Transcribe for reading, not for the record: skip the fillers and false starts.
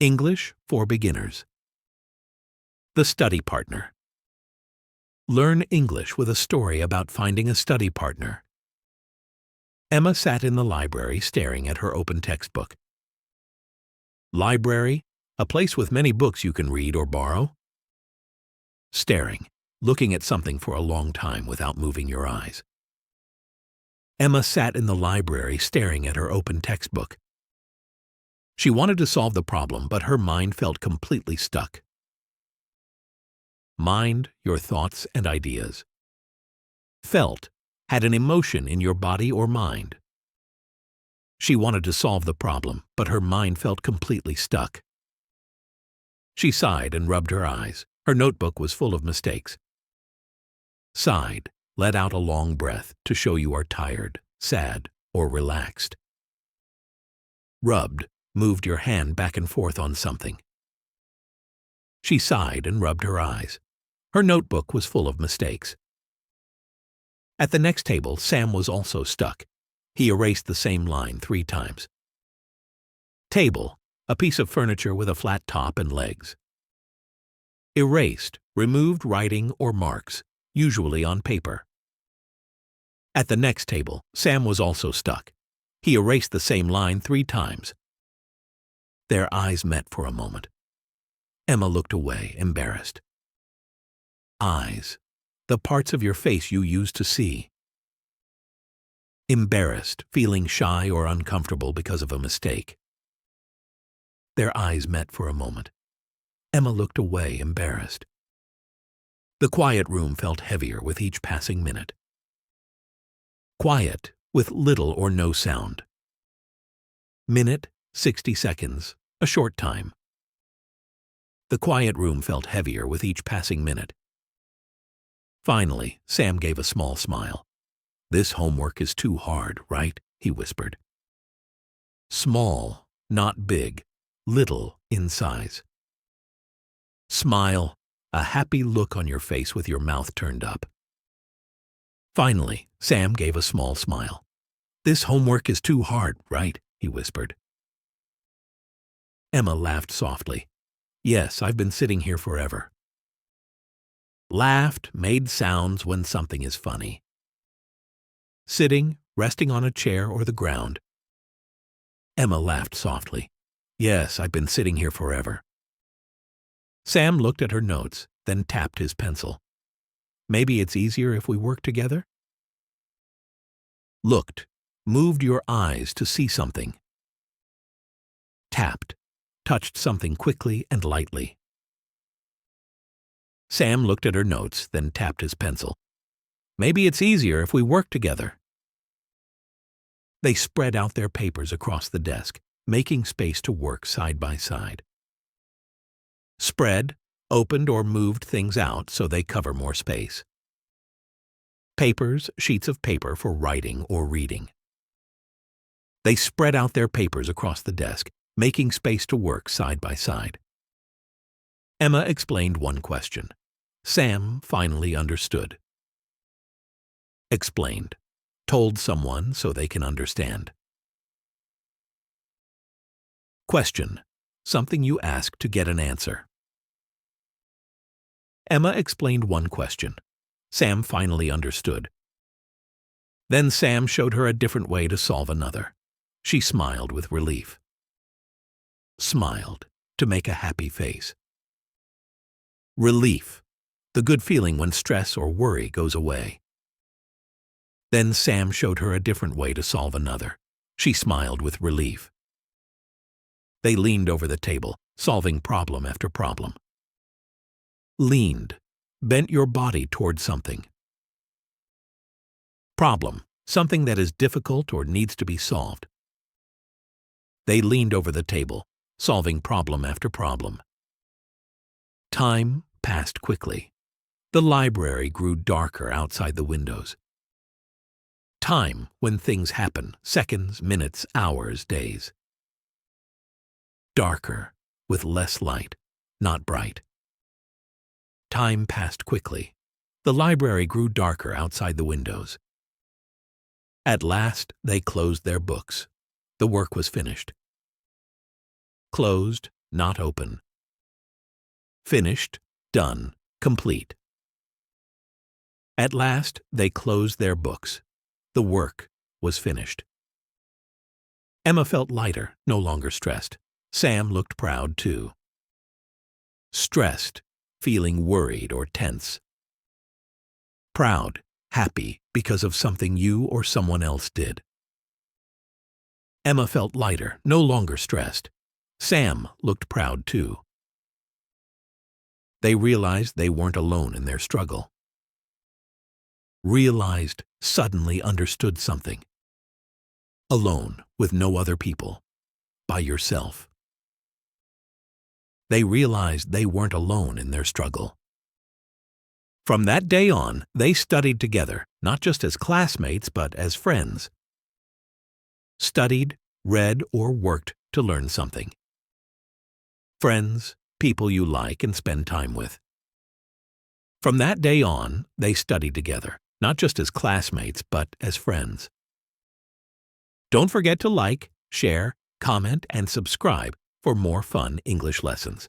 English for Beginners. The Study Partner. Learn English with a story about finding a study partner. Emma sat in the library staring at her open textbook. Library, a place with many books you can read or borrow. Staring, looking at something for a long time without moving your eyes. Emma sat in the library staring at her open textbook. She wanted to solve the problem, but her mind felt completely stuck. Mind, your thoughts and ideas. Felt, had an emotion in your body or mind. She wanted to solve the problem, but her mind felt completely stuck. She sighed and rubbed her eyes. Her notebook was full of mistakes. Sighed, let out a long breath to show you are tired, sad, or relaxed. Rubbed, moved your hand back and forth on something. She sighed and rubbed her eyes. Her notebook was full of mistakes. At the next table, Sam was also stuck. He erased the same line 3 times. Table, a piece of furniture with a flat top and legs. Erased, removed writing or marks, usually on paper. At the next table, Sam was also stuck. He erased the same line 3 times. Their eyes met for a moment. Emma looked away, embarrassed. Eyes, the parts of your face you use to see. Embarrassed, feeling shy or uncomfortable because of a mistake. Their eyes met for a moment. Emma looked away, embarrassed. The quiet room felt heavier with each passing minute. Quiet, with little or no sound. Minute, 60 seconds, a short time. The quiet room felt heavier with each passing minute. Finally, Sam gave a small smile. "This homework is too hard, right?" he whispered. Small, not big, little in size. Smile, a happy look on your face with your mouth turned up. Finally, Sam gave a small smile. "This homework is too hard, right?" he whispered. Emma laughed softly. "Yes, I've been sitting here forever." Laughed, made sounds when something is funny. Sitting, resting on a chair or the ground. Emma laughed softly. "Yes, I've been sitting here forever." Sam looked at her notes, then tapped his pencil. "Maybe it's easier if we work together?" Looked, moved your eyes to see something. Tapped, touched something quickly and lightly. Sam looked at her notes, then tapped his pencil. "Maybe it's easier if we work together." They spread out their papers across the desk, making space to work side by side. Spread, opened or moved things out so they cover more space. Papers, sheets of paper for writing or reading. They spread out their papers across the desk, making space to work side by side. Emma explained one question. Sam finally understood. Explained. Told someone so they can understand. Question. Something you ask to get an answer. Emma explained one question. Sam finally understood. Then Sam showed her a different way to solve another. She smiled with relief. Smiled, to make a happy face. Relief, the good feeling when stress or worry goes away. Then Sam showed her a different way to solve another. She smiled with relief. They leaned over the table, solving problem after problem. Leaned, bent your body toward something. Problem, something that is difficult or needs to be solved. They leaned over the table, solving problem after problem. Time passed quickly. The library grew darker outside the windows. Time, when things happen, seconds, minutes, hours, days. Darker, with less light, not bright. Time passed quickly. The library grew darker outside the windows. At last, they closed their books. The work was finished. Closed, not open. Finished, done, complete. At last, they closed their books. The work was finished. Emma felt lighter, no longer stressed. Sam looked proud, too. Stressed, feeling worried or tense. Proud, happy because of something you or someone else did. Emma felt lighter, no longer stressed. Sam looked proud, too. They realized they weren't alone in their struggle. Realized, suddenly understood something. Alone, with no other people. By yourself. They realized they weren't alone in their struggle. From that day on, they studied together, not just as classmates, but as friends. Studied, read, or worked to learn something. Friends, people you like and spend time with. From that day on, they studied together, not just as classmates, but as friends. Don't forget to like, share, comment, and subscribe for more fun English lessons.